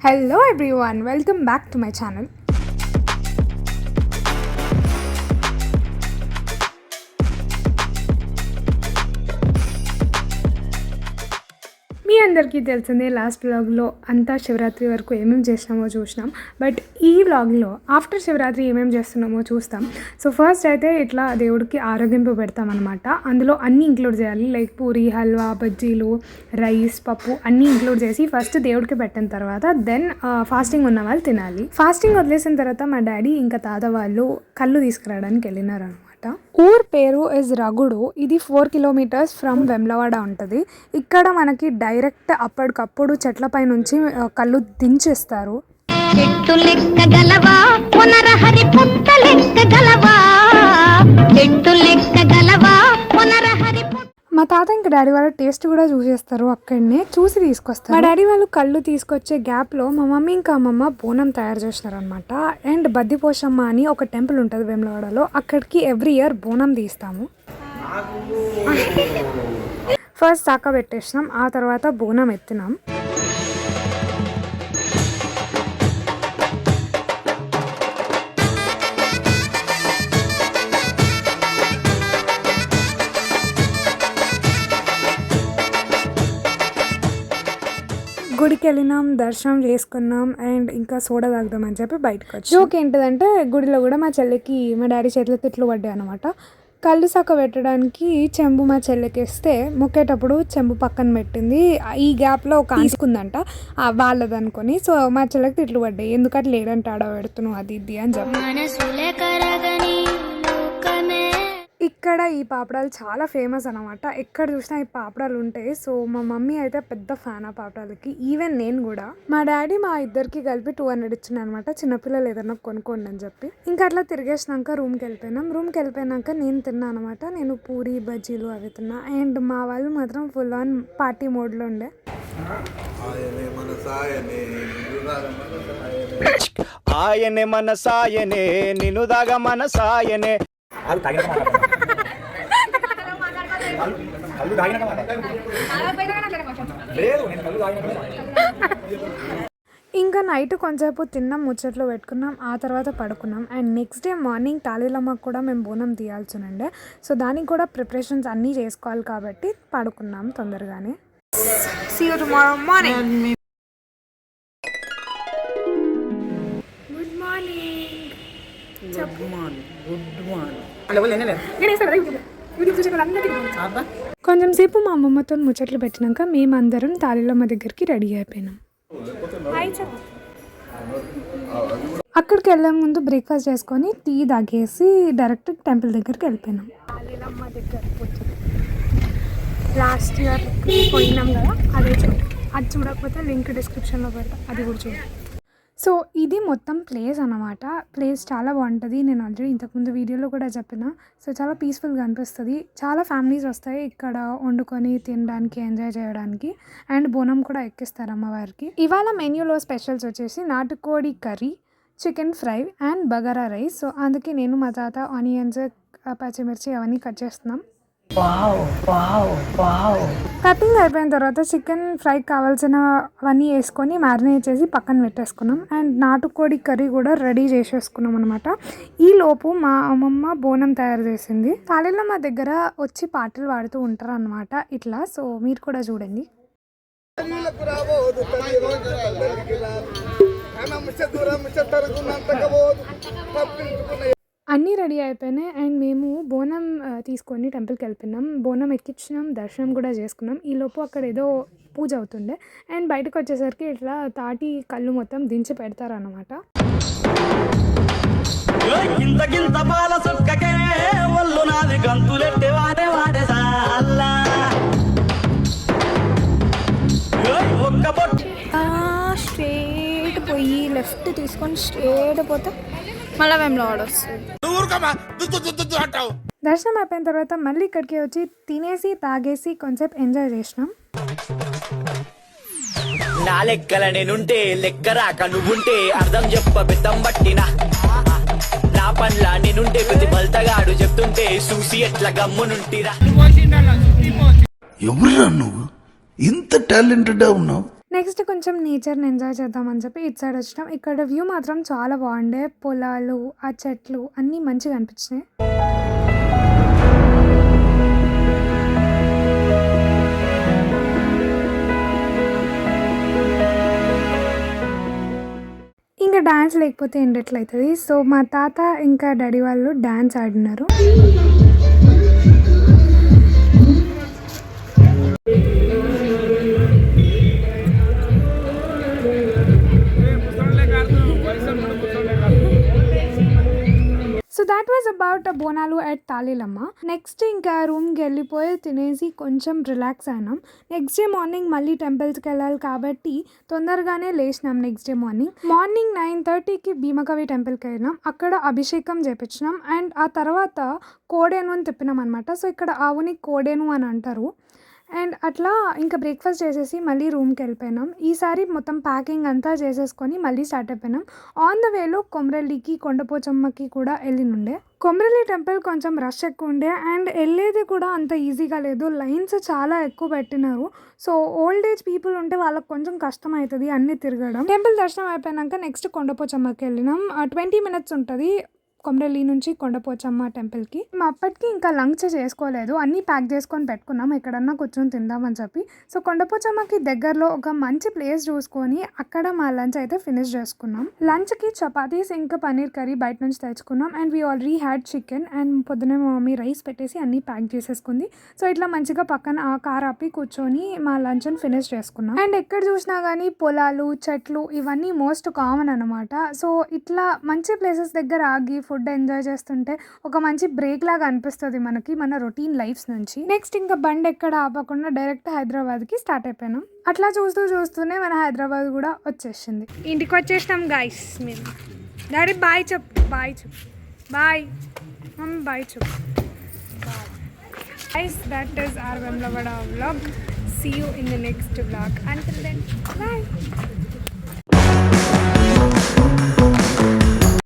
Hello everyone, welcome back to my channel. మీ అందరికీ తెలిసిందే last వ్లాగ్లో అంతా శివరాత్రి వరకు ఏమేమి చేసినామో చూసినాం. బట్ ఈ వ్లాగ్లో ఆఫ్టర్ శివరాత్రి ఏమేమి చేస్తున్నామో చూస్తాం. సో ఫస్ట్ అయితే ఇట్లా దేవుడికి ఆరోగ్యంపు పెడతాం అనమాట. అందులో అన్నీ ఇంక్లూడ్ చేయాలి, లైక్ పూరి, హల్వా, బజ్జీలు, రైస్, పప్పు అన్నీ ఇంక్లూడ్ చేసి ఫస్ట్ దేవుడికి పెట్టిన తర్వాత దెన్ ఫాస్టింగ్ ఉన్న వాళ్ళు తినాలి. ఫాస్టింగ్ వదిలేసిన తర్వాత మా డాడీ ఇంకా తాత వాళ్ళు కళ్ళు తీసుకురావడానికి వెళ్ళినారు అనమాట. ఊర్ పేరు ఇస్ రగుడు. ఇది 4 కిలోమీటర్స్ ఫ్రమ్ వెమ్లవాడ ఉంటుంది. ఇక్కడ మనకి డైరెక్ట్ అప్పటికప్పుడు చెట్లపై నుంచి కళ్ళు దించేస్తారు. చెట్టు లెక్క గలవా పునరహరి పుట్ట లెక్క గలవా, చెట్టు లెక్క గలవా పునరహరి. మా తాత ఇంకా డాడీ వాళ్ళ టేస్ట్ కూడా చూసేస్తారు, అక్కడనే చూసి తీసుకొస్తారు. మా డాడీ వాళ్ళు కళ్ళు తీసుకొచ్చే గ్యాప్లో మా మమ్మీ ఇంకా అమ్మమ్మ బోనం తయారు చేసినారనమాట. అండ్ బద్దిపోషమ్మ అని ఒక టెంపుల్ ఉంటుంది వేములవాడలో, అక్కడికి ఎవ్రీ ఇయర్ బోనం తీస్తాము. ఫస్ట్ చాక పెట్టేసినాం, ఆ తర్వాత బోనం ఎత్తినాం. గుడికి వెళ్ళినాం, దర్శనం చేసుకున్నాం అండ్ ఇంకా సోడా తాగుదామని చెప్పి బయటకు వచ్చి. జోక్ ఏంటిదంటే గుడిలో కూడా మా చెల్లికి మా డాడీ చేతిలో తిట్లు పడ్డాయి అనమాట. కళ్ళు సక్క పెట్టడానికి చెంబు మా చెల్లికి ఇస్తే మొక్కేటప్పుడు చెంబు పక్కన పెట్టింది. ఈ గ్యాప్లో ఒక తీసుకుందంట వాళ్ళది అనుకొని. సో మా చెల్లికి తిట్లు పడ్డాయి, ఎందుకంటే లేడంటే ఆడ పెడుతున్నావు అది ఇది అని చెప్పి. ఇక్కడ ఈ పాపడాలు చాలా ఫేమస్ అనమాట, ఎక్కడ చూసినా ఈ పాపడాలు ఉంటాయి. సో మా మమ్మీ అయితే పెద్ద ఫ్యాన్ ఆ పాపడాలకి, ఈవెన్ నేను కూడా. మా డాడీ మా ఇద్దరికి కలిపి 200 ఇచ్చిన అనమాట, చిన్నపిల్లలు ఏదన్నా కొనుక్కోండి అని చెప్పి. ఇంకా అట్లా తిరిగేసినాక రూమ్కి వెళ్ళిపోయినాక నేను తిన్నా అనమాట. నేను పూరి, బజ్జీలు అవి తిన్నా. అండ్ మా వాళ్ళు మాత్రం ఫుల్ ఆన్ పార్టీ మోడ్లో ఉండే. ఆయనే మన సాయనే నిన్ను దాగా మన సాయనే. ఇంకా నైట్ కొంచెంసేపు తిన్నాం, ముచ్చట్లు పెట్టుకున్నాం, ఆ తర్వాత పడుకున్నాం. అండ్ నెక్స్ట్ డే మార్నింగ్ తాళీలమ్మకు కూడా మేము బోనం తీయాల్సి ఉండే. సో దానికి కూడా ప్రిపరేషన్స్ అన్నీ చేసుకోవాలి కాబట్టి పడుకున్నాం తొందరగానే. See you tomorrow morning. Good morning. కొంచెం సేపు మా అమ్మమ్మతో ముచ్చట్లు పెట్టినాక మేమందరం తాళీలమ్మ దగ్గరికి రెడీ అయిపోయినాం. అక్కడికి వెళ్ళే ముందు బ్రేక్ఫాస్ట్ చేసుకొని టీ తాగేసి డైరెక్ట్ టెంపుల్ దగ్గరికి వెళ్ళిపోయినాం. తాళీలమ్మ దగ్గర లాస్ట్ ఇయర్ పోయినాం కదా, అదే అది చూడకపోతే లింక్ డిస్క్రిప్షన్లో పెడతా, అది కూడా చూడండి. సో ఇది మొత్తం ప్లేస్ అన్నమాట. ప్లేస్ చాలా బాగుంటుంది, నేను ఆల్రెడీ ఇంతకుముందు వీడియోలో కూడా చెప్పిన. సో చాలా పీస్ఫుల్గా అనిపిస్తుంది. చాలా ఫ్యామిలీస్ వస్తాయి ఇక్కడ వండుకొని తినడానికి, ఎంజాయ్ చేయడానికి. అండ్ బోనం కూడా ఎక్కిస్తారు అమ్మవారికి. ఇవాళ మెన్యూలో స్పెషల్స్ వచ్చేసి నాటుకోడి curry, chicken fry and bagara rice. So అందుకే నేను మా తాత ఆనియన్స్, పచ్చిమిర్చి అవన్నీ కట్ చేస్తున్నాం. కటింగ్ అయిపోయిన తర్వాత చికెన్ ఫ్రై కావాల్సినవన్నీ వేసుకొని మ్యారినేట్ చేసి పక్కన పెట్టేసుకున్నాం. అండ్ నాటుకోడి కర్రీ కూడా రెడీ చేసేసుకున్నాం అనమాట. ఈ లోపు మా అమ్మమ్మ బోనం తయారు చేసింది. తాళీలో మా దగ్గర వచ్చి పాటలు పాడుతూ ఉంటారు అనమాట ఇట్లా. సో మీరు కూడా చూడండి. అన్నీ రెడీ అయిపోయినాయి అండ్ మేము బోనం తీసుకొని టెంపుల్కి వెళ్ళిపోయినాం. బోనం ఎక్కించినాం, దర్శనం కూడా చేసుకున్నాం. ఈలోపు అక్కడ ఏదో పూజ అవుతుండే. అండ్ బయటకు వచ్చేసరికి ఇట్లా తాటి కళ్ళు మొత్తం దించి పెడతారన్నమాట. స్ట్రేట్ పోయి లెఫ్ట్ తీసుకొని స్ట్రేట్ పోతే మళ్ళీ వేములవాడ వస్తుంది. దర్శనం అయిపోయిన తర్వాత మళ్ళీ ఇక్కడికి వచ్చి తినేసి తాగేసి కొంచెం ఎంజాయ్ చేసినాం. నా లెక్కల నేనుంటే లెక్క రాక నువ్వుంటే అర్థం చెప్ప బెత్తం పట్టినా. నా పనుల నేనుంటే ప్రతి బల్తగాడు చెప్తుంటే చూసి ఎట్లా గమ్మునుంటిరా. ఎవరురా నువ్వు ఇంత టాలెంటెడ్ ఉన్నావు? నెక్స్ట్ కొంచెం నేచర్ని ఎంజాయ్ చేద్దామని చెప్పి ఇటు సైడ్ వచ్చినాం. ఇక్కడ వ్యూ మాత్రం చాలా బాగుండే, పొలాలు, ఆ చెట్లు అన్నీ మంచిగా అనిపించినాయి. ఇంకా డ్యాన్స్ లేకపోతే ఎండట్లయితుంది. సో మా తాత ఇంకా డాడీ వాళ్ళు డ్యాన్స్ ఆడినారు. So that was about Bonalu at Talilamma. Next ఇంకా రూమ్కి వెళ్ళిపోయి తినేసి కొంచెం రిలాక్స్ అయినాం. నెక్స్ట్ డే మార్నింగ్ మళ్ళీ టెంపుల్స్కి వెళ్ళాలి కాబట్టి తొందరగానే లేచినాం. నెక్స్ట్ డే మార్నింగ్ 9:30కి భీమకవి టెంపుల్కి వెళ్ళినాం. అక్కడ అభిషేకం చేపించినాం అండ్ ఆ తర్వాత కోడేను అని తిప్పినాం అనమాట. సో ఇక్కడ ఆవుని కోడేను అని అంటారు. అండ్ అట్లా ఇంకా బ్రేక్ఫాస్ట్ చేసేసి మళ్ళీ రూమ్కి వెళ్ళిపోయినాం. ఈసారి మొత్తం ప్యాకింగ్ అంతా చేసేసుకొని మళ్ళీ స్టార్ట్ అయిపోయినాం. ఆన్ ద వేలో కొమరల్లికి, కొండపోచమ్మకి కూడా వెళ్ళినుండే. కొమరల్లి టెంపుల్ కొంచెం రష్ ఎక్కువ ఉండే అండ్ వెళ్ళేది కూడా అంత ఈజీగా లేదు. లైన్స్ చాలా ఎక్కువ పెట్టినారు. సో ఓల్డ్ ఏజ్ పీపుల్ ఉంటే వాళ్ళకి కొంచెం కష్టం అవుతుంది అన్నీ తిరగడం. టెంపుల్ దర్శనం అయిపోయాక నెక్స్ట్ కొండపోచమ్మకి వెళ్ళినాం. 20 minutes ఉంటుంది కొమరల్లి నుంచి కొండపోచమ్మ టెంపుల్కి. మేము అప్పటికి ఇంకా లంచ్ చేసుకోలేదు, అన్నీ ప్యాక్ చేసుకొని పెట్టుకున్నాం ఎక్కడన్నా కూర్చొని తిందామని చెప్పి. సో కొండపోచమ్మకి దగ్గరలో ఒక మంచి ప్లేస్ చూసుకొని అక్కడ మా లంచ్ అయితే ఫినిష్ చేసుకున్నాం. లంచ్కి చపాతీస్ ఇంకా పన్నీర్ కర్రీ బయట నుంచి తెచ్చుకున్నాం and we already had chicken. And పొద్దునే మా మమ్మీ రైస్ పెట్టేసి అన్నీ ప్యాక్ చేసేసుకుంది. సో ఇట్లా మంచిగా పక్కన ఆ కార్ ఆపి కూర్చొని మా లంచ్ని ఫినిష్ చేసుకున్నాం. అండ్ ఎక్కడ చూసినా కానీ పొలాలు, చెట్లు ఇవన్నీ మోస్ట్ కామన్ అనమాట. సో ఇట్లా మంచి ప్లేసెస్ దగ్గర ఆగి ఫుడ్ ఎంజాయ్ చేస్తుంటే ఒక మంచి బ్రేక్ లాగా అనిపిస్తుంది మనకి మన రొటీన్ లైఫ్స్ నుంచి. నెక్స్ట్ ఇంకా బండి ఎక్కడ ఆపకుండా డైరెక్ట్ హైదరాబాద్కి స్టార్ట్ అయిపోయినాం. అట్లా చూస్తూనే మన హైదరాబాద్ కూడా వచ్చేసింది. ఇంటికి వచ్చేసినాం గైస్. మేము డాడీ బాయ్ చెప్పు, బాయ్ చెప్పు, బాయ్ మమ్మీ, బాయ్ చెప్పు. Guys, that is our Vemlavada vlog. See you in the next vlog. Until then.